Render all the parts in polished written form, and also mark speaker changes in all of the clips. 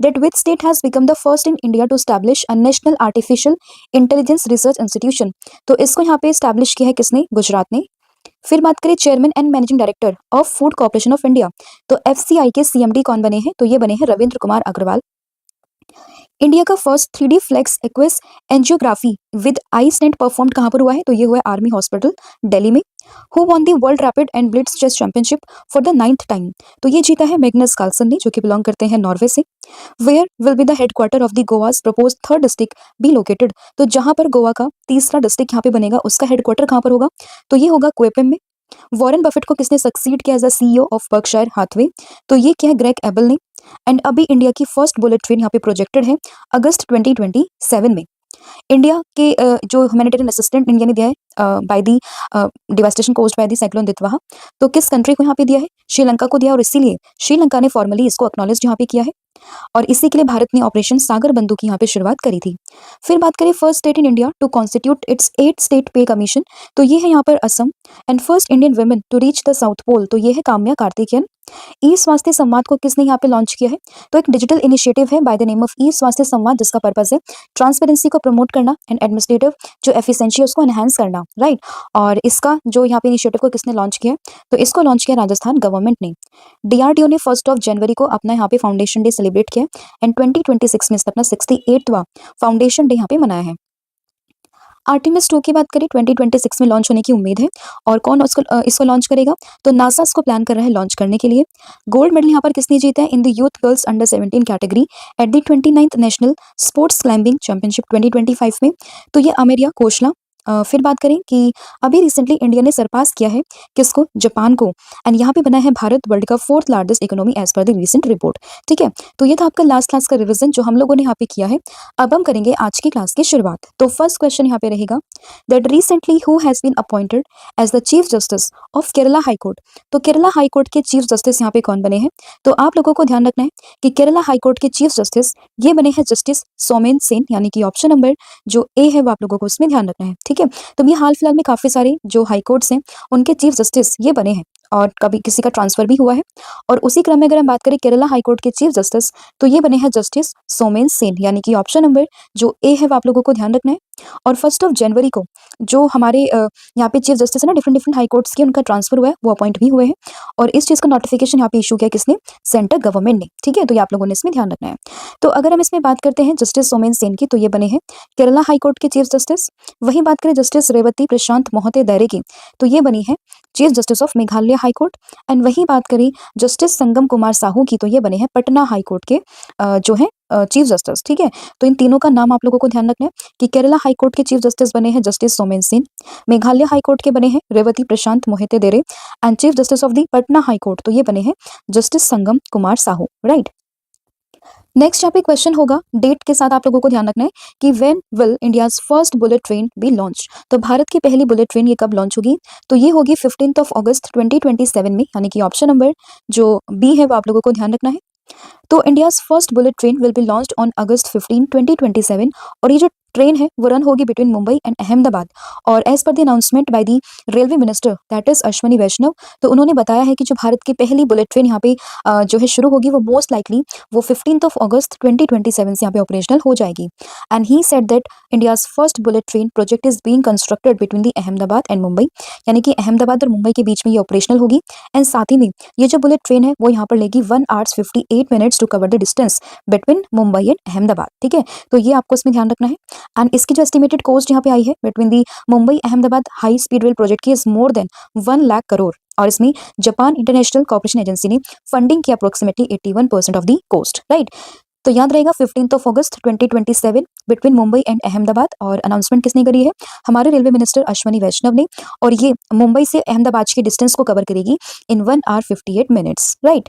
Speaker 1: That which state has become the first in India to establish a national artificial intelligence research institution. तो इसको यहाँ पे establish किया है किसने? गुजरात ने। फिर बात करें chairman and managing director of food corporation of India, तो एफसीआई के सीएमडी कौन बने हैं? तो ये बने हैं रविंद्र कुमार अग्रवाल। इंडिया का first 3D flex axis angiography with I stent perform कहाँ पर हुआ है? तो ये हुआ है आर्मी हॉस्पिटल दिल्ली में। Who won the world rapid and blitz chess championship for the 9th time? तो ये जीता है मैग्नस कार्लसन ने, जो कि बिलोंग करते हैं नॉर्वे से। Where will be the headquarter of the Goa's propose third district be located? तो जहां पर गोवा का तीसरा डिस्ट्रिक्ट यहाँ पे बनेगा उसका हेडक्वार्टर कहाँ पर होगा? तो ये होगा क्वेपम में। वॉरेन बफेट को किसने सक्सीड किया as a CEO of Berkshire Hathaway? तो ये क्या है? ग्रेग एबल ने। एंड अभी इंडिया की फर्स्ट बुलेट ट्रेन यहाँ पे प्रोजेक्टेड है अगस्त 2027 में। इंडिया के जो ह्यूमैनिटेरियन असिस्टेंट इंडिया ने दिया है by the devastation caused by the cyclone Ditwah, तो किस कंट्री को यहाँ पे दिया है? श्रीलंका को दिया, और इसीलिए श्रीलंका ने फॉर्मली इसको एक्नॉलेज यहाँ पे किया है, और इसी के लिए भारत ने ऑपरेशन सागर बंधु की यहाँ पे शुरुआत करी थी। फिर बात करें first state in India to constitute its 8 state pay commission, तो ये है यहाँ पर Assam. And first Indian women to reach the south pole, तो ये है काम्या कार्तिकेयन। ई स्वास्थ्य संवाद को किसने यहाँ पे लॉन्च किया है? तो एक डिजिटल इनिशिएटिव है बाय द नेम ऑफ ई स्वास्थ्य संवाद, जिसका पर्पस है ट्रांसपेरेंसी को प्रमोट करना एंड एडमिनिस्ट्रेटिव जो एफिशिएंसी है उसको एनहांस करना, राइट। और इसका जो यहाँ पे इनिशिएटिव को किसने लॉन्च किया है? तो इसको लॉन्च किया राजस्थान गवर्नमेंट ने। डीआरडीओ ने 1 जनवरी को अपना यहाँ पे फाउंडेशन डे सेलिब्रेट किया एंड 2026 में इसने अपना 68वां फाउंडेशन डे यहाँ पे मनाया है। आर्टेमिस 2 की बात करें 2026 में लॉन्च होने की उम्मीद है, और कौन इसको लॉन्च करेगा? तो नासा इसको प्लान कर रहा है लॉन्च करने के लिए। गोल्ड मेडल यहाँ पर किसने जीता है? In the youth girls under 17 category at the 29th national sports climbing championship 2025 में, तो ये अमेरिया कोशला। फिर बात करें कि अभी रिसेंटली इंडिया ने सरपास किया है किसको? जापान को। एंड यहाँ पे बना है भारत वर्ल्ड का 4th largest economy as per the recent report. ठीक है, तो ये था आपका लास्ट क्लास का रिवीजन जो हम लोगों ने यहाँ पे किया है। अब हम करेंगे आज की क्लास की शुरुआत। तो फर्स्ट क्वेश्चन यहाँ पे रहेगा that recently who has been appointed as the chief justice of Kerala high court? तो केरला हाई कोर्ट के चीफ जस्टिस यहाँ पे कौन बने हैं? तो आप लोगों को ध्यान रखना है कि केरला हाई कोर्ट के चीफ जस्टिस ये बने हैं जस्टिस सोमेन सेन, यानी कि ऑप्शन नंबर जो ए है वो आप लोगों को उसमें ध्यान रखना है। ठीक है, तो ये हाल फिलहाल में काफी सारे जो हाई कोर्ट्स हैं उनके चीफ जस्टिस ये बने हैं, और कभी किसी का ट्रांसफर भी हुआ है। और उसी क्रम में अगर हम बात करें केरला हाई कोर्ट के चीफ जस्टिस, तो ये बने हैं जस्टिस सोमेन सेन, यानी कि ऑप्शन नंबर जो ए है वो आप लोगों को ध्यान रखना है। और 1 जनवरी को जो हमारे यहाँ पे चीफ जस्टिस है ना डिफरेंट डिफरेंट हाई कोर्ट्स के, उनका ट्रांसफर हुआ है, वो अपॉइंट भी हुए हैं, और इस चीज का नोटिफिकेशन यहाँ पे इशू किया किसने? सेंट्रल गवर्नमेंट ने। ठीक है, तो ये आप लोगों ने इसमें ध्यान रखना है। तो अगर हम इसमें बात करते हैं जस्टिस सोमेन सेन की, तो ये बने हैं केरला हाई कोर्ट के चीफ जस्टिस। वहीं बात करें जस्टिस रेवती प्रशांत मोहते दायरे की, तो ये बनी है chief justice of Meghalaya high court. And वहीं बात करें जस्टिस संगम कुमार साहू की, तो ये बने हैं पटना हाई कोर्ट के जो है चीफ जस्टिस। ठीक है, तो इन तीनों का नाम आप लोगों को ध्यान रखना है कि केरला हाई कोर्ट के चीफ जस्टिस बने हैं justice Somen Sen, Meghalaya high court के बने हैं रेवती प्रशांत मोहिते देरे, and chief justice of the Patna high court तो ये बने हैं जस्टिस संगम कुमार साहू, राइट। नेक्स्ट यहाँ पे क्वेश्चन होगा डेट के साथ आप लोगों को ध्यान रखना है कि when will India's first bullet train B launch? तो भारत की पहली बुलेट ट्रेन ये कब लॉन्च होगी? तो ये होगी 15 अगस्त 2027 में, यानी कि ऑप्शन नंबर जो बी है वो आप लोगों को ध्यान रखना है। तो India's first bullet train will be launched on August 15, 2027, और ये जो ट्रेन है वो रन होगी बिटवीन मुंबई एंड अहमदाबाद। और as per the announcement by the railway minister that is Ashwini Vaishnaw, तो उन्होंने बताया है कि जो भारत की पहली बुलेट ट्रेन यहाँ पे जो है शुरू होगी वो मोस्ट लाइकली वो 15 अगस्त 2027 से यहाँ पे ऑपरेशनल हो जाएगी। And he said that India's first bullet train project is being constructed between the Ahmedabad and Mumbai, यानी कि अहमदाबाद और मुंबई के बीच में ये ऑपरेशनल होगी। एंड साथ ही में ये जो बुलेट ट्रेन है वो यहाँ पर लेगी 1 hours 58 minutes to cover the distance between Mumbai and Ahmedabad. ठीक है, तो ये आपको इसमें ध्यान रखना है। एंड इसकी जो एस्टिमेटेड कॉस्ट यहाँ पे आई है between the Mumbai Ahmedabad high speed rail project की is more than 1 lakh crore, और इसमें जापान इंटरनेशनल कॉर्पोरेशन एजेंसी ने फंडिंग की approximately 81% of the cost, right. तो याद रहेगा 15 अगस्त 2027 बिटवीन मुंबई एंड अहमदाबाद, और अनाउंसमेंट किसने करी है? हमारे रेलवे मिनिस्टर अश्वनी वैष्णव ने, और ये मुंबई से अहमदाबाद के डिस्टेंस को कवर करेगी in 1 hour 58 minutes, right.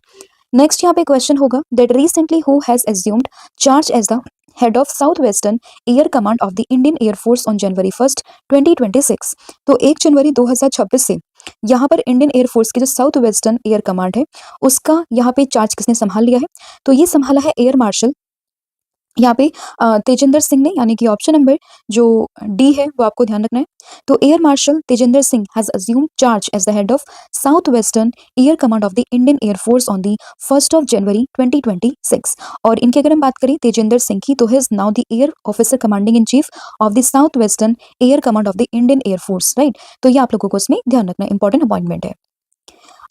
Speaker 1: Next यहाँ पे क्वेश्चन होगा that recently who has assumed charge as the head of south western air command of the Indian air force on January 1, 2026। तो 1 जनवरी 2026 से यहाँ पर इंडियन एयरफोर्स की जो साउथ वेस्टर्न एयर कमांड है उसका यहाँ पे चार्ज किसने संभाल लिया है? तो ये संभाला है एयर मार्शल यहाँ पे तेजिंदर सिंह ने, यानी कि ऑप्शन नंबर जो डी है वो आपको ध्यान रखना है। तो air marshal Tejinder Singh has assumed charge as the head of south western air command of the Indian air force on the 1st of January 2026। और इनकी अगर हम बात करें तेजिंदर सिंह की, तो his now the air officer commanding in chief of the south western air command of the Indian air force, right. तो ये आप लोगों को इसमें ध्यान रखना, इंपॉर्टेंट अपॉइंटमेंट है।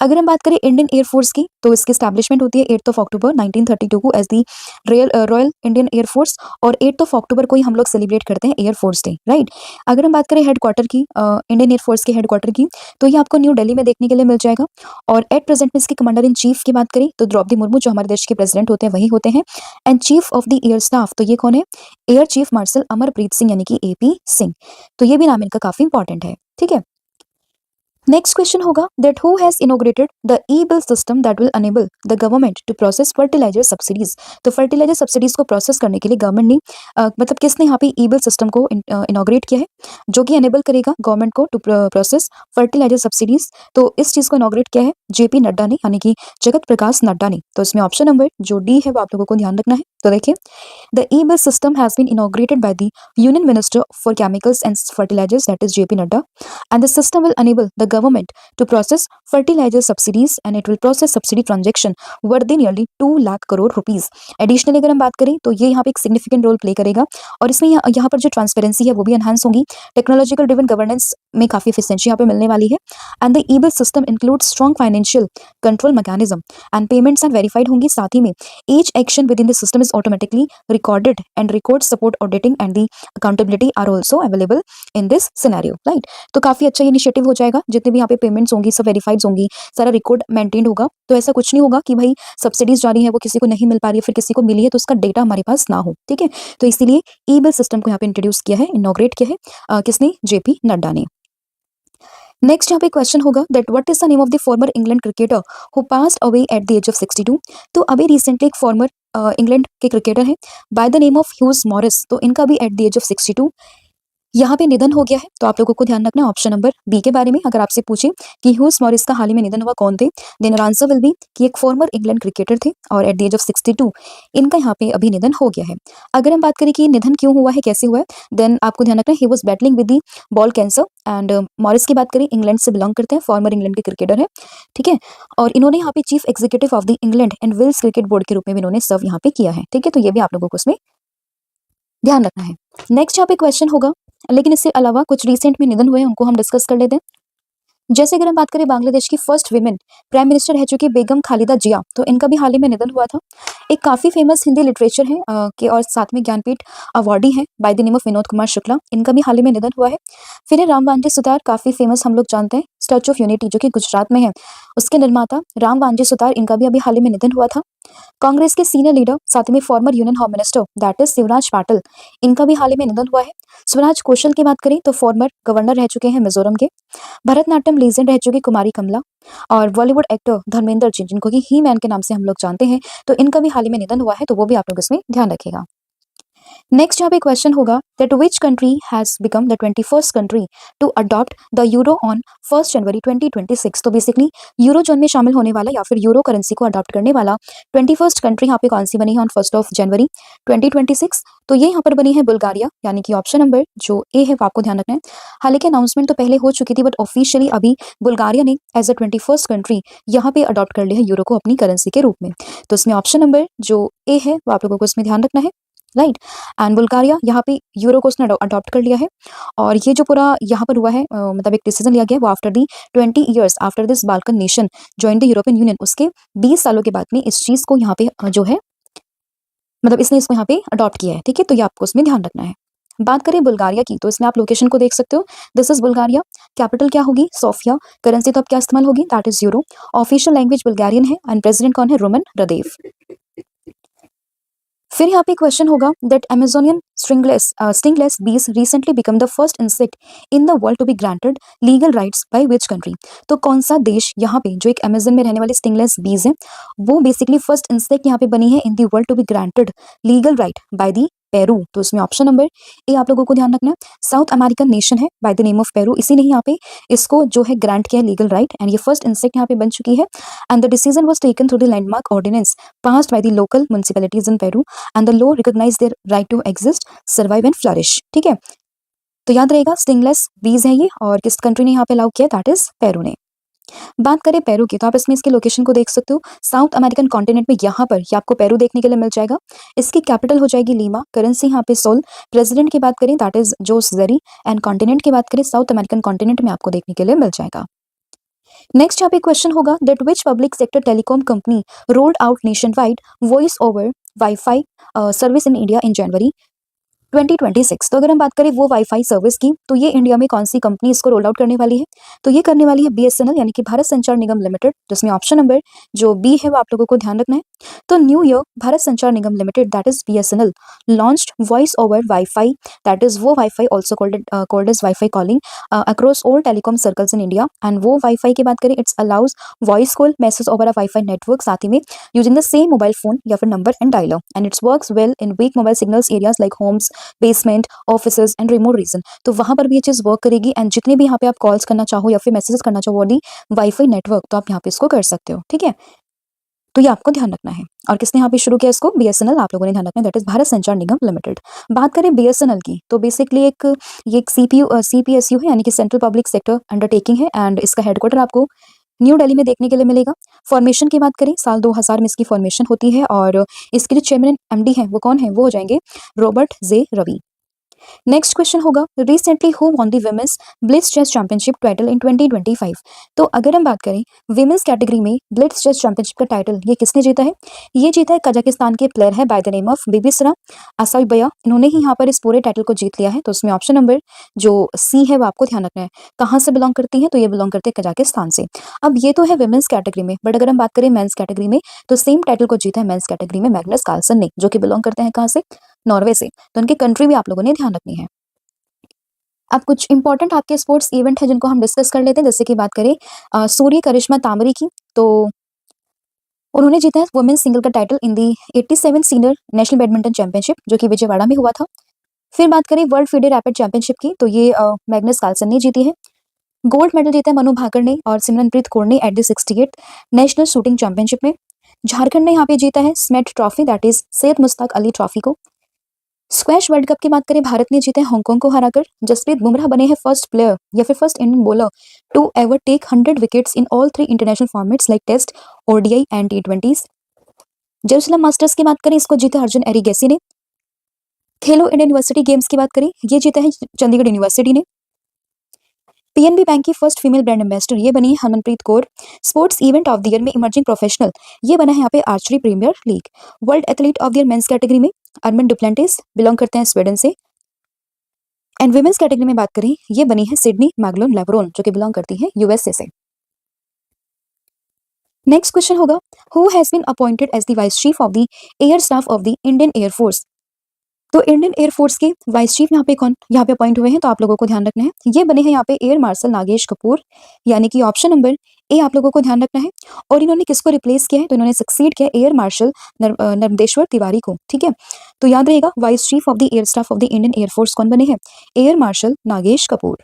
Speaker 1: अगर हम बात करें इंडियन एयरफोर्स की, तो इसकी स्टैब्लिशमेंट होती है 8 अक्टूबर 1932 को as the royal Indian air force, और 8 अक्टूबर को ही हम लोग सेलिब्रेट करते हैं एयरफोर्स डे, राइट। अगर हम बात करें हेडक्वार्टर की, इंडियन एयरफोर्स के हेडक्वार्टर की, तो ये आपको न्यू दिल्ली में देखने के लिए मिल जाएगा। और एट प्रेजेंट में इसके कमांडर इन चीफ की बात करें तो द्रौपदी मुर्मू, जो हमारे देश के प्रेसिडेंट होते हैं वही होते हैं। And chief of the air staff, तो ये कौन है? Air chief marshal Amarpreet Singh, यानी कि AP सिंह। तो ये भी नाम इनका काफी इंपॉर्टेंट है, ठीक है। नेक्स्ट क्वेश्चन होगा that who has inaugurated the e-bill system that will enable the government to process fertiliser subsidies. तो फर्टिलाइजर सब्सिडीज को प्रोसेस करने के लिए गवर्नमेंट ने मतलब किसने यहाँ पे ई-बिल सिस्टम को इनोग्रेट किया है, जो कि एनेबल करेगा गवर्नमेंट को टू प्रोसेस फर्टिलाइजर सब्सिडीज। तो इस चीज को इनोग्रेट किया है JP नड्डा ने, यानी कि जगत प्रकाश नड्डा ने। तो इसमें ऑप्शन नंबर जो डी है वो आप लोगों को ध्यान रखना है। तो देखिए, the e-bill system has been inaugurated by the union minister for chemicals and fertilisers, that is JP Nadda, and the system will enable the government to process fertilizer subsidies and it will process subsidy transaction worth nearly 2 lakh crore rupees. Additionally अगर हम बात करें तो ये यहाँ पे एक significant role play करेगा, और इसमें यहाँ पर जो ट्रांसपेरेंसी है वो भी एनहांस होगी। टेक्नोलॉजिकल ड्रिवन गवर्नेंस में काफी एफिशिएंसी यहाँ पे मिलने वाली है। And the e-bill system include strong financial control mechanism and payments and verified होंगी। साथ ही में each action within the system is automatically recorded and record support auditing and the accountability are also available in this scenario, right. तो काफी अच्छा initiative हो जाएगा, जितने भी यहाँ पे पेमेंट्स होंगी सब वेरीफाइड होंगी, सारा रिकॉर्ड मेंटेन्ड होगा। तो ऐसा कुछ नहीं होगा कि भाई सब्सिडीज जा रही है वो किसी को नहीं मिल पा रही है, फिर किसी को मिली है तो उसका डेटा हमारे पास ना हो, ठीक है। तो इसीलिए ई-बिल सिस्टम को यहाँ पे इंट्रोड्यूस किया है, इनॉग्रेट किया है किसने? JP नड्डा ने। नेक्स्ट यहाँ पे क्वेश्चन होगा that what is the name of the former England cricketer who passed away at the age of 62। तो अभी रिसेंटली एक फॉर्मर इंग्लैंड के क्रिकेटर है by the name of Hugh Morris, तो इनका भी एट द एज ऑफ 62 यहाँ पे निधन हो गया है। तो आप लोगों को ध्यान रखना ऑप्शन नंबर बी के बारे में। अगर आपसे पूछे कि ह्यूज मॉरिस का हाल ही में निधन हुआ कौन थे, देन आंसर विल बी कि एक फॉर्मर इंग्लैंड क्रिकेटर थे और एट द एज ऑफ 62 इनका यहाँ पे अभी निधन हो गया है। अगर हम बात करें कि निधन क्यों हुआ है, कैसे हुआ है, देन आपको ध्यान रखना है he was battling with the bowel cancer. And Morris की बात करें, इंग्लैंड से बिलोंग करते हैं, फॉर्मर इंग्लैंड के क्रिकेटर है, ठीक है। और इन्होंने यहाँ पे chief executive of the England and Wales cricket board के रूप में भी इन्होंने सर्व यहाँ पे किया है, ठीक है। तो ये भी आप लोगों को इसमें ध्यान रखना है। नेक्स्ट यहाँ पे क्वेश्चन होगा, लेकिन इससे अलावा कुछ रिसेंट में निधन हुए उनको हम डिस्कस कर लेते हैं। जैसे अगर हम बात करें बांग्लादेश की फर्स्ट विमेन प्राइम मिनिस्टर रह चुकी बेगम खालिदा जिया, तो इनका भी हाल ही में निधन हुआ था। एक काफी फेमस हिंदी लिटरेचर है के और साथ में ज्ञानपीठ अवार्डी है by the name of Vinod Kumar Shukla, इनका भी हाल ही में निधन हुआ है। फिर है राम वांजे सुतार, काफी फेमस हम लोग जानते हैं, स्टैच्यू ऑफ यूनिटी जो कि गुजरात में है, उसके निर्माता राम वांजे सुतार, इनका भी अभी हाल ही में निधन हुआ था। कांग्रेस के सीनियर लीडर साथ में former union home minister that is Shivraj Patil, इनका भी हाल ही में निधन हुआ है। स्वराज कौशल की बात करें तो फॉर्मर गवर्नर रह चुके हैं मिजोरम के। भरतनाट्यम लीजेंड रह चुकी कुमारी कमला, और बॉलीवुड एक्टर धर्मेंद्र जी, जिनको कि ही मैन के नाम से हम लोग जानते हैं, तो इनका भी हाल ही में निधन हुआ है, तो वो भी आप लोग इसमें ध्यान रखिएगा। नेक्स्ट यहाँ पे क्वेश्चन होगा that which country has become the 21st country to adopt the euro on 1 January 2026। तो बेसिकली यूरो जोन में शामिल होने वाला या फिर यूरो करेंसी को अडॉप्ट करने वाला 21st कंट्री यहाँ पे कौन सी बनी है ऑन 1 जनवरी 2026। तो ये यहाँ पर बनी है बुल्गारिया, यानी कि ऑप्शन नंबर जो ए है वो आपको ध्यान रखना है। हालांकि अनाउंसमेंट तो पहले हो चुकी थी, बट ऑफिशियली अभी बुल्गारिया ने एज अ 21st कंट्री यहाँ पे अडॉप्ट कर लिया है यूरो को अपनी करेंसी के रूप में। तो इसमें ऑप्शन नंबर जो ए है वो आप लोगों को इसमें ध्यान रखना है, राइट। एंड बुल्गारिया यहाँ पे यूरो को उसने अडॉप्ट कर लिया है, और ये जो पूरा यहाँ पर हुआ है मतलब एक डिसीजन लिया गया वो after the 20 years after this Balkan nation join the European union, उसके 20 सालों के बाद में इस चीज को यहाँ पे जो है मतलब इसने इसको यहाँ पे अडॉप्ट किया है, ठीक है। तो ये आपको उसमें ध्यान रखना है। बात करें बुल्गारिया की, तो इसमें आप लोकेशन को देख सकते हो, दिस इज बुल्गारिया। कैपिटल क्या होगी? सोफिया। करेंसी तो अब क्या इस्तेमाल होगी? That is euro. Official language Bulgarian है एंड प्रेसिडेंट कौन है? Rumen Radev. फिर यहाँ पे क्वेश्चन होगा that Amazonian stingless bees recently become the first insect in the world to be granted legal rights by which country. तो कौन सा देश यहाँ पे जो एक अमेजन में रहने वाले स्टिंगलेस बीज है वो बेसिकली फर्स्ट इंसेक्ट यहाँ पे बनी है in the world to be granted legal right by the Peru, तो इसमें ऑप्शन नंबर ए आप लोगों को ध्यान रखना है। साउथ अमेरिकन नेशन है by the name of Peru, इसी ने यहाँ पे इसको जो है ग्रांट किया लीगल राइट, एंड ये फर्स्ट इंसेक्ट यहाँ पे बन चुकी है। And the decision was taken through the landmark ordinance passed by the local municipalities in Peru, and the law recognize their right to exist, survive and flourish. ठीक है, तो याद रहेगा स्टिंगलेस बीज है ये, और किस कंट्री ने यहाँ पे अलाउ किया, दैट इज पेरू ने। बात करें पेरू की, तो आप इसमें इसके लोकेशन को देख सकते हो, साउथ अमेरिकन कॉन्टिनेंट में यहाँ पर ये आपको पेरू देखने के लिए मिल जाएगा। इसकी कैपिटल हो जाएगी लीमा, करेंसी यहाँ पे सोल, प्रेसिडेंट की बात करें that is Jose Jeri, and continent की बात करें साउथ अमेरिकन कॉन्टिनेंट में आपको देखने के लिए मिल जाएगा। नेक्स्ट यहाँ पे क्वेश्चन होगा that which public sector telecom company rolled out nationwide voice over Wi-Fi service in India in January 2026। तो अगर हम बात करें वो वाईफाई सर्विस की, तो ये इंडिया में कौन सी कंपनी इसको रोल आउट करने वाली है, तो ये करने वाली है बीएसएनएल, यानी कि भारत संचार निगम लिमिटेड, जिसमें ऑप्शन नंबर जो बी है वो आप लोगों को ध्यान रखना है। तो new year Bharat Sanchar Nigam limited that is BSNL launched voice over Wi-Fi, that is VoWiFi also called as Wi-Fi calling across all telecom circles in India, and VoWiFi की बात करें it's allows voice call message over a Wi-Fi network, साथ ही में using the same mobile phone या फिर number and dialler, and it's works well in weak mobile signals areas like homes, basement, offices and remote region. तो वहां पर भी ये चीज वर्क करेगी, एंड जितने भी यहाँ पे आप कॉल्स करना चाहो या फिर मैसेजेस करना चाहो वाली वाईफाई नेटवर्क, तो आप यहाँ पे इसको कर सकते हो। ठीक है, तो ये आपको ध्यान रखना है। और किसने यहाँ पे शुरू किया इसको, बीएसएनएल आप लोगों ने ध्यान रखना है, that is Bharat Sanchar Nigam limited. बात करें बीएसएनएल की, तो बेसिकली ये एक सीपीएसयू है, यानी कि सेंट्रल पब्लिक सेक्टर अंडरटेकिंग है, एंड इसका हेडक्वार्टर आपको न्यू दिल्ली में देखने के लिए मिलेगा। फॉर्मेशन की बात करें साल 2000 में इसकी फॉर्मेशन होती है, और इसके जो चेयरमैन एमडी हैं वो कौन है, वो हो जाएंगे Robert J Ravi. Next question होगा recently who won the women's blitz chess championship title in 2025। तो अगर हम बात करें विमेंस कैटेगरी में ब्लिट्ज चेस चैंपियनशिप का टाइटल ये किसने जीता है, ये जीता है कजाकिस्तान के प्लेयर है बाय द नेम ऑफ बेबिसरा असाइबया, इन्होंने ही यहाँ पर इस पूरे टाइटल को जीत लिया है। तो उसमें ऑप्शन नंबर जो सी है वो आपको ध्यान रखना है। कहाँ से बिलोंग करती है, तो ये बिलोंग करते हैं कजाकिस्तान से। अब ये तो है विमेंस कैटेगरी में, बट अगर हम बात करें मेंस कैटेगरी में, तो सेम टाइटल को जीता है मेंस कैटेगरी में मैग्नस कार्लसन ने, जो कि बिलोंग करते हैं कहाँ से, नॉर्वे से। तो उनकी कंट्री भी आप लोगों ने ध्यान रखनी है। अब कुछ इंपॉर्टेंट आपके स्पोर्ट्स इवेंट है जिनको हम डिस्कस कर लेते हैं, जैसे कि बात करें सूर्य करिश्मा तामरी की, तो उन्होंने जीता है वुमेन्स सिंगल का title in the 87 senior national badminton championship, जो कि विजयवाड़ा में हुआ था। फिर बात करें वर्ल्ड फीडे रैपिड चैंपियनशिप की, तो ये मैग्नस कार्लसन ने जीती है। गोल्ड मेडल जीता है मनु भाकर ने और सिमरनप्रीत कौर ने at the 68 national shooting championship में। झारखंड ने यहाँ पे जीता है SMAT trophy, that is Syed Mushtaq Ali trophy को। स्क्वैश वर्ल्ड कप की बात करें भारत ने जीता है हांगकांग को हराकर। जसप्रीत बुमराह बने हैं फर्स्ट प्लेयर या फिर first Indian bowler to ever take 100 wickets in all 3 international formats like test, ODI and T20. Jerusalem masters की बात करें इसको जीता अर्जुन एरिगेसी ने। खेलो इंडिया यूनिवर्सिटी गेम्स की बात करें ये जीता है चंडीगढ़ यूनिवर्सिटी ने। पीएनबी बैंक की फर्स्ट फीमेल ब्रांड एम्बेसडर ये बनी है Harmanpreet Kaur. Sports event of the year में इमर्जिंग प्रोफेशनल ये बना है यहाँ पे archery premier league. World athlete of the year men's category में अर्मिन डुप्लेंटिस बिलोंग करते हैं स्वीडन से। एंड वुमेन्स कैटेगरी में बात करें ये बनी है सिडनी मैगलोन लेब्रोन, जो कि बिलोंग करती है यूएसए से। नेक्स्ट क्वेश्चन होगा who has been appointed as the vice chief of the air staff of the Indian air force. तो इंडियन एयरफोर्स के वाइस चीफ यहाँ पे कौन यहाँ पे अपॉइंट हुए हैं, तो आप लोगों को ध्यान रखना है ये बने हैं यहाँ पे एयर मार्शल नागेश कपूर, यानी कि ऑप्शन नंबर ए आप लोगों को ध्यान रखना है। और इन्होंने किसको रिप्लेस किया है, तो इन्होंने सक्सीड किया एयर मार्शल नर्मदेश्वर तिवारी को। ठीक है, तो याद रहेगा vice chief of the air staff of the Indian air force कौन बने हैं, air marshal Nagesh Kapoor.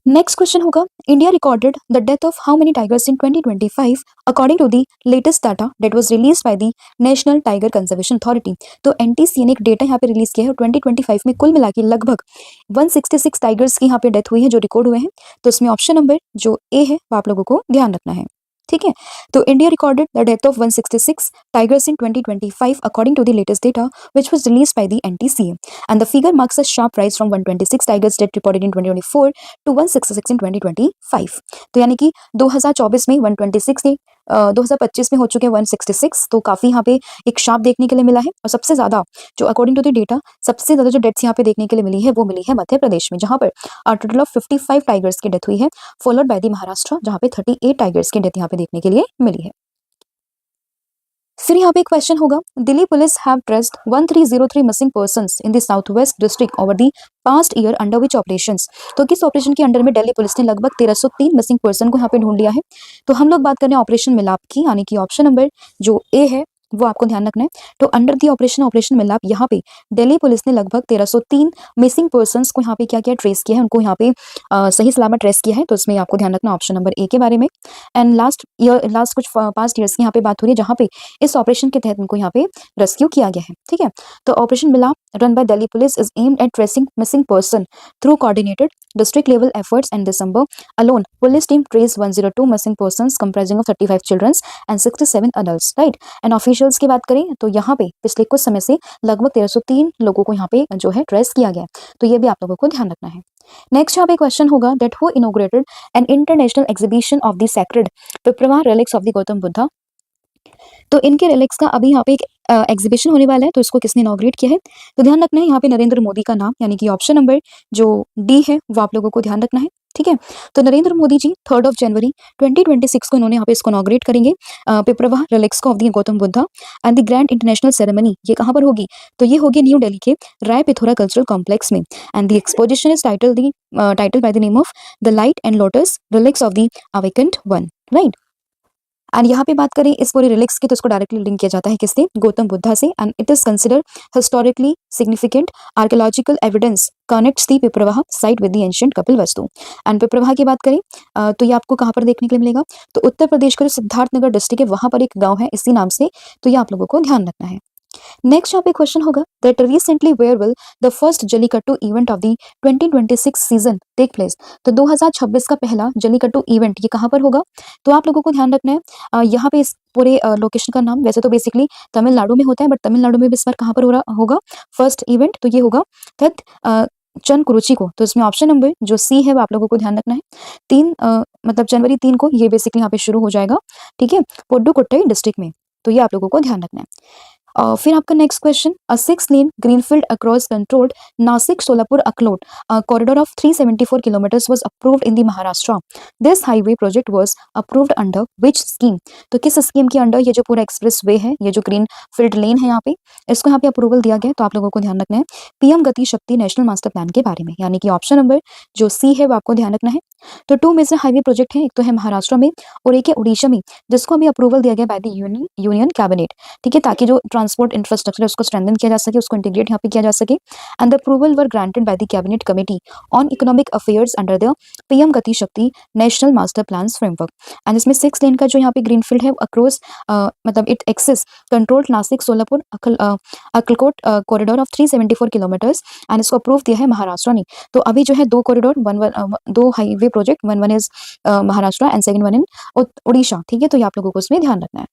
Speaker 1: Next question होगा India recorded the death of how many tigers in 2025 according to the latest data that was released by the national tiger conservation authority. तो NTC ने एक data यहाँ पे release किया है, 2025 में कुल मिला के लगभग 166 टाइगर्स की यहाँ पे डेथ हुई है जो रिकॉर्ड हुए हैं। तो इसमें ऑप्शन नंबर जो ए है वो आप लोगों को ध्यान रखना है। ठीक है, तो India recorded the death of 166 tigers in 2025 according to the latest data which was released by the NTCA, and the figure marks a sharp rise from 126 tigers death reported in 2024 to 166 in 2025। तो यानी कि 2024 में 126 थे, 2025 में हो चुके हैं 166, तो काफी यहाँ पे एक शार्प देखने के लिए मिला है। और सबसे ज्यादा जो अकॉर्डिंग टू द डेटा सबसे ज्यादा जो डेथ्स यहाँ पे देखने के लिए मिली है वो मिली है मध्य प्रदेश में, जहाँ पर टोटल ऑफ 55 टाइगर्स की डेथ हुई है, फॉलोड बाय द महाराष्ट्र जहाँ पे 38 टाइगर्स की डेथ यहाँ पे देखने के लिए मिली है। फिर यहाँ पे क्वेश्चन होगा Delhi police have traced 1303 missing persons in the south west district over the past year under which operations. तो किस ऑपरेशन के अंडर में दिल्ली पुलिस ने लगभग 1303 मिसिंग पर्सन को यहाँ पे ढूंढ लिया है। तो हम लोग बात कर रहे हैं ऑपरेशन मिलाप की, यानी कि ऑप्शन नंबर जो ए है वो आपको ध्यान रखना है। तो अंडर दी ऑपरेशन मिलाप यहाँ पे दिल्ली पुलिस ने लगभग 1303 मिसिंग पर्संस को यहाँ पे क्या किया, ट्रेस किया है, उनको यहाँ पे सही सलामत ट्रेस किया है। तो इसमें आपको ध्यान रखना ऑप्शन नंबर ए के बारे में। एंड लास्ट कुछ पास्ट ईयर्स की यहाँ पे बात हो रही है, जहाँ पे इस ऑपरेशन के तहत उनको यहाँ पे रेस्क्यू किया गया है। ठीक है, तो ऑपरेशन मिलाप run by Delhi police is aimed at tracing missing person through coordinated district level efforts. And December alone police team traced 102 missing persons comprising of 35 children and 67 adults, right? And officials की बात करें तो यहाँ पे पिछले कुछ समय से लगभग 1303 लोगों को यहाँ पे जो है ट्रेस किया गया है। तो ये भी आप लोगों को ध्यान रखना है। नेक्स्ट यहाँ पे क्वेश्चन होगा that who inaugurated an international exhibition of the sacred Piprahwa relics of the Gautam Buddha. तो इनके रिलिक्स का अभी यहाँ पे एक एग्जीबिशन होने वाला है, तो इसको किसने इनॉग्रेट किया है? तो ध्यान रखना है यहाँ पे नरेंद्र मोदी का नाम, यानी कि ऑप्शन नंबर जो डी है वो आप लोगों को ध्यान रखना है। ठीक है, तो नरेंद्र मोदी जी 3 जनवरी 2026 को इन्होंने यहाँ पे इसको इनॉग्रेट करेंगे, Piprahwa relics of the Gautam Buddha. And the grand international ceremony ये कहाँ पर होगी? तो ये होगी न्यू दिल्ली के राय पिथौरा कल्चरल कॉम्प्लेक्स में। And the exposition is title by the name of the light and lotus relics of the awakened one, right. And यहाँ पे बात करें इस पूरे रिलिक्स की, तो इसको डायरेक्टली लिंक किया जाता है किससे? गौतम बुद्धा से। And it is consider historically significant archaeological evidence connects the Piprahwa site with the ancient Kapilavastu. And Piprahwa की बात करें तो ये आपको कहाँ पर देखने के लिए मिलेगा? तो उत्तर प्रदेश का जो सिद्धार्थनगर डिस्ट्रिक्ट है वहां पर एक गाँव है इसी नाम से, तो ये आप लोगों को ध्यान रखना है। नेक्स्ट यहाँ पे क्वेश्चन होगा that recently where will the first jallikattu event of the 2026 season take place. तो 2026 का पहला जल्लीकट्टू इवेंट ये कहाँ पर होगा? तो आप लोगों को ध्यान रखना है यहाँ पे इस पूरे लोकेशन का नाम वैसे तो बेसिकली तमिलनाडु में होता है, बट तमिलनाडु में भी इस बार कहाँ पर हो रहा होगा फर्स्ट इवेंट? तो ये होगा चनकुरुची को। तो इसमें ऑप्शन नंबर जो सी है वो आप लोगों को ध्यान रखना है। मतलब जनवरी 3 को ये बेसिकली यहाँ पे शुरू हो जाएगा। ठीक है, पुडुकोट्टई डिस्ट्रिक्ट में, तो ये आप लोगों को ध्यान रखना है। फिर आपका next question, a 6-lane greenfield across controlled Nashik Solapur Akkalkot corridor of 374 kilometres was approved in the Maharashtra. This highway project was approved under which scheme? तो किस स्कीम के अंडर ये जो पूरा एक्सप्रेस वे है, ये जो ग्रीनफील्ड लेन है यहाँ पे, इसको यहाँ पे अप्रूवल दिया गया है? तो आप लोगों को ध्यान रखना है पीएम गति शक्ति नेशनल मास्टर प्लान के बारे में, यानी कि ऑप्शन नंबर जो सी है वो आपको ध्यान रखना है। तो 2 मेजर हाईवे प्रोजेक्ट है, एक तो है महाराष्ट्र में और एक है उड़ीसा में, जिसको अभी अप्रूवल दिया गया बाय द यूनियन कैबिनेट। ठीक है, ताकि जो ट्रांसपोर्ट इंफ्रास्ट्रक्चर है उसको स्ट्रेंथन किया जा सके, उसको इंटीग्रेट यहाँ पे किया जा सके। And the approval were granted by the cabinet committee on economic affairs under the PM गति शक्ति national master plan framework. And इसमें 6 लेन का जो यहाँ पे ग्रीनफील्ड है अक्रॉस मतलब it access controlled Nashik Solapur Akkalkot corridor of 374 kilometers, and इसको अप्रूव दिया है महाराष्ट्र ने। तो अभी जो है 2 corridor 2 highway project, one is Maharashtra and second one in Orissa. ठीक है, तो ये आप लोगों को उसमें ध्यान रखना है,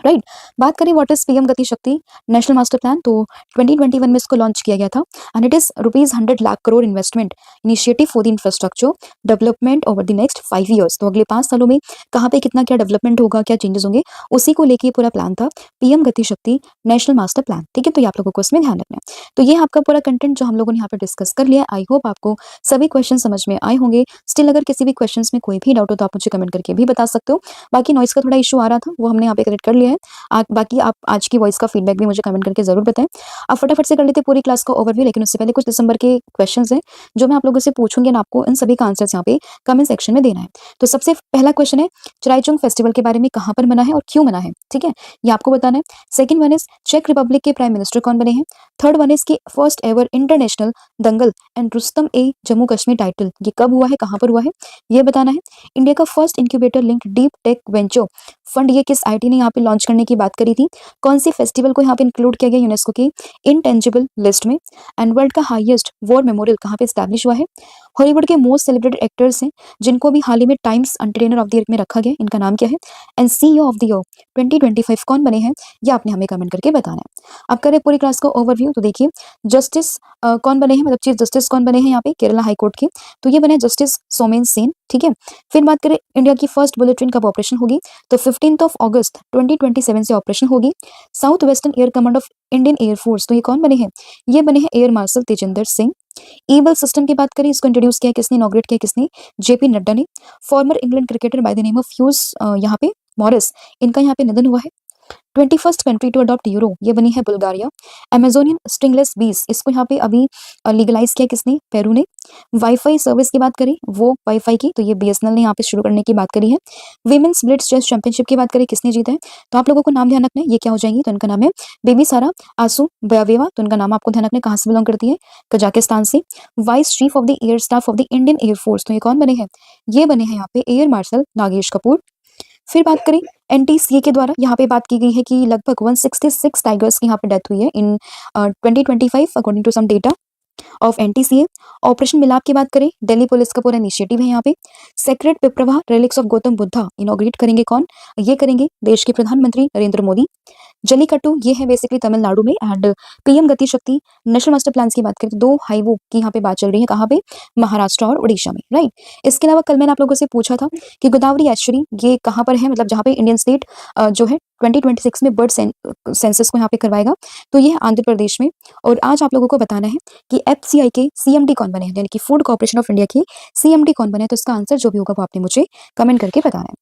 Speaker 1: राइट। बात करें व्हाट इज पीएम गति शक्ति नेशनल मास्टर प्लान, तो 2021 में इसको लॉन्च किया गया था। And it is ₹100 lakh crore investment initiative for the infrastructure development over the next 5 years. तो अगले 5 सालों में कहाँ पे कितना क्या डेवलपमेंट होगा, क्या चेंजेस होंगे, उसी को लेके पूरा प्लान था पीएम गति शक्ति नेशनल मास्टर प्लान। ठीक है, तो ये आप लोगों को इसमें ध्यान रखना है। तो ये आपका पूरा कंटेंट जो हम लोगों ने यहाँ पे डिस्कस कर लिया। आई होप आपको सभी क्वेश्चन समझ में आए होंगे। स्टिल अगर किसी भी क्वेश्चन में कोई भी डाउट हो तो आप मुझे कमेंट करके भी बता सकते हो। बाकी नॉइस का थोड़ा इशू आ रहा था, वो हमने यहाँ पे करेक्ट कर लिया है। बाकी आप आज की वॉइस का फीडबैक भी मुझे कमेंट करके जरूर बताएं। आप फटाफट से कर लेते पूरी क्लास का ओवरव्यू, लेकिन उससे पहले कुछ दिसंबर के क्वेश्चंस हैं जो मैं आप लोगों से पूछूंगी, आपको इन सभी का आंसर्स यहाँ पे कमेंट सेक्शन में देना है। तो सबसे पहला क्वेश्चन है चराइचुंग फेस्टिवल के बारे में, कहाँ पर मना है और क्यों मना है? ठीक है, ये आपको बताना है। सेकंड वन इज चेक रिपब्लिक के प्राइम मिनिस्टर कौन बने हैं? थर्ड वन इज की first ever international dangal and Rustam ए जम्मू कश्मीर टाइटल ये कब हुआ है, कहाँ पर हुआ है, ये बताना है। इंडिया का first incubator link deep tech venture fund ये किस आईटी ने यहाँ पे लॉन्च करने की बात करी थी? कौन सी फेस्टिवल को यहाँ पे इंक्लूड किया गया यूनेस्को की इनटेंजिबल लिस्ट में? एंड वर्ल्ड का हाईएस्ट वॉर मेमोरियल कहाँ पे स्टैब्लिश हुआ है? हॉलीवुड के मोस्ट सेलिब्रेटेड एक्टर्स हैं जिनको भी हाल ही में times entertainer of the year में रखा गया, इनका नाम क्या है? And CEO of the year 2025 कौन बने हैं, ये आपने हमें कमेंट करके बताना है। अब करें पूरी क्लास का ओवरव्यू, तो देखिए जस्टिस कौन बने हैं, मतलब चीफ जस्टिस कौन बने हैं यहाँ पे केरला हाईकोर्ट के? तो ये बने जस्टिस सोमेन सेन। ठीक है, फिर बात करें इंडिया की फर्स्ट बुलेट ट्रेन कब ऑपरेशन होगी? तो 15 अगस्त 2027 से ऑपरेशन होगी। South western air command of Indian air force, तो ये कौन बने हैं? ये बने हैं एयर मार्शल तेजिंदर सिंह। ईबल सिस्टम की बात करें, इसको इंट्रोड्यूस किया किसने, इनॉग्रेट किया किसने? जेपी नड्डा ने। Farmer England cricketer bye the name of huge यहाँ पे मॉरिस, इनका यहाँ पे निधन हुआ है। 21st country to adopt euro, ये बनी है बुल्गारिया। अमेजोनियन स्ट्रिंगलेस बीस, इसको यहाँ पे अभी लीगलाइज किया किसने? पेरू ने। वाईफाई सर्विस की बात करें, वो वाईफाई की, तो ये बीएसएनएल ने यहाँ पे शुरू करने की बात करी है। विमेन्स ब्लिट्ज चेस चैंपियनशिप की बात करें, किसने जीता है? तो आप लोगों को नाम ध्यान रखना है, ये क्या हो जाएंगी? तो इनका नाम है बेबी सारा आसू बयावेवा, तो इनका नाम आपको ध्यान रखना है, कहाँ से बिलोंग करती है? कजाकिस्तान से। Vice chief of the air staff of the Indian air force, तो ये कौन बने हैं? ये बने हैं यहाँ पे एयर मार्शल नागेश कपूर। फिर बात करें एनटीसीए के द्वारा, यहाँ पे बात की गई है कि लगभग 166 टाइगर्स की यहाँ पे डेथ हुई है in 2025 according to some data of NTCA. Operation Milap की बात करें, दिल्ली पुलिस का पूरा इनिशिएटिव है यहाँ पे। Sacred Piprahwa relics of Gautam Buddha inaugurate करेंगे कौन? ये करेंगे देश के प्रधानमंत्री नरेंद्र मोदी। जल्लीकट्टू, ये है बेसिकली तमिलनाडु में। एंड पीएम गति शक्ति नेशनल मास्टर प्लान की बात करें तो 2 हाईवे की यहाँ पे बात चल रही है, कहाँ पे? महाराष्ट्र और उड़ीसा में, राइट। इसके अलावा कल मैंने आप लोगों से पूछा था कि गोदावरी एस्चुरी ये कहाँ पर है, मतलब जहाँ पे इंडियन स्टेट जो है 2026 में बर्ड सेंसस को यहाँ पे करवाएगा, तो ये है आंध्र प्रदेश में। और आज आप लोगों को बताना है कि एफसीआई के सीएमडी कौन बने हैं, यानी कि फूड कॉर्पोरेशन ऑफ इंडिया के सीएमडी कौन बने हैं। तो इसका आंसर जो भी होगा वो आपने मुझे कमेंट करके बताना है।